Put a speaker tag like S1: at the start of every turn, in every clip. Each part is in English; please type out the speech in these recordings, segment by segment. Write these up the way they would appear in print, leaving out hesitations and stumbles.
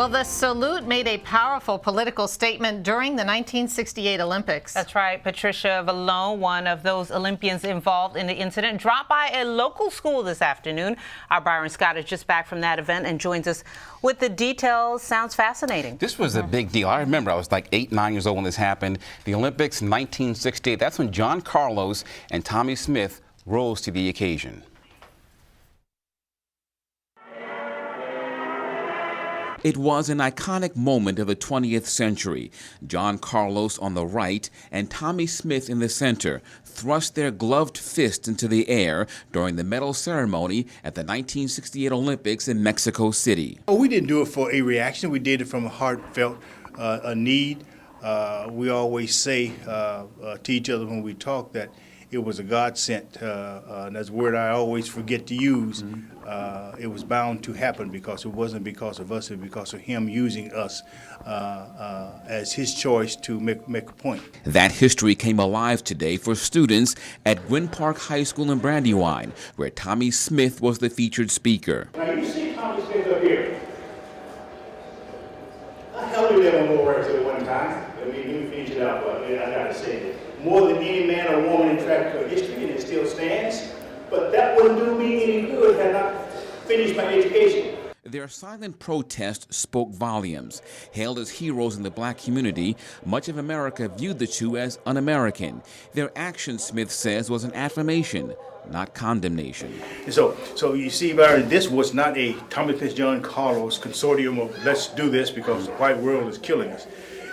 S1: Well, the salute made a powerful political statement during the 1968 Olympics.
S2: That's right. Patricia Vallone, one of those Olympians involved in the incident, dropped by a local school this afternoon. Our Byron Scott is just back from that event and joins us with the details. Sounds fascinating.
S3: This was a big deal. I remember I was like 8, 9 years old when this happened. The Olympics 1968. That's when John Carlos and Tommie Smith rose to the occasion.
S4: It was an iconic moment of the 20th century. John Carlos on the right and Tommie Smith in the center thrust their gloved fists into the air during the medal ceremony at the 1968 Olympics in Mexico City.
S5: We didn't do it for a reaction. We did it from a heartfelt need. We always say to each other when we talk that it was a God sent, and that's a word I always forget to use. It was bound to happen because it wasn't because of us, it was because of him using us as his choice to make a point.
S4: That history came alive today for students at Gwynn Park High School in Brandywine, where Tommie Smith was the featured speaker.
S5: Now you see Tommie Smith up here. I held him there on more records at one time. Let me finish it out, but I gotta say that. More than any man or woman in track history, and it still stands. But that wouldn't do me any good had I not finished my education.
S4: Their silent protest spoke volumes. Hailed as heroes in the black community, much of America viewed the two as un-American. Their action, Smith says, was an affirmation, not condemnation.
S5: And so you see, Byron, this was not a Tommie Smith, John Carlos consortium of let's do this because the white world is killing us.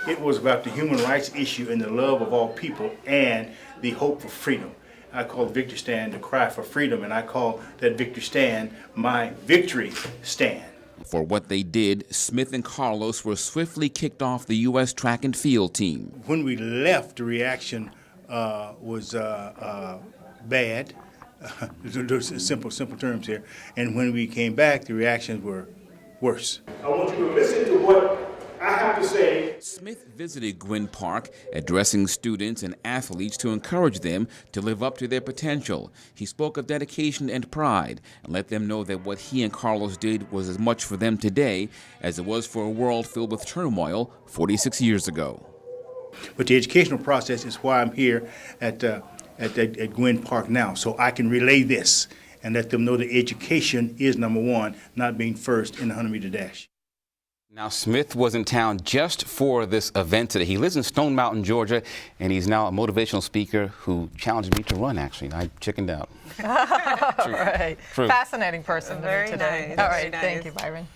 S5: It was about the human rights issue and the love of all people and the hope for freedom. I call Victor Stand the cry for freedom, and I call that Victor Stand my victory stand.
S4: For what they did, Smith and Carlos were swiftly kicked off the U.S. track and field team.
S5: When we left, the reaction was bad. Simple terms here. And when we came back, the reactions were worse. I want you to listen to what I have to say.
S4: Smith visited Gwynn Park, addressing students and athletes to encourage them to live up to their potential. He spoke of dedication and pride and let them know that what he and Carlos did was as much for them today as it was for a world filled with turmoil 46 years ago.
S5: But the educational process is why I'm here at Gwynn Park now, so I can relay this and let them know that education is number one, not being first in the 100-meter dash.
S3: Now, Smith was in town just for this event today. He lives in Stone Mountain, Georgia, and he's now a motivational speaker who challenged me to run, actually. I chickened out.
S1: All right. Fascinating person to me today.
S2: Nice.
S1: All right.
S2: Very
S1: Thank
S2: nice.
S1: you, Byron.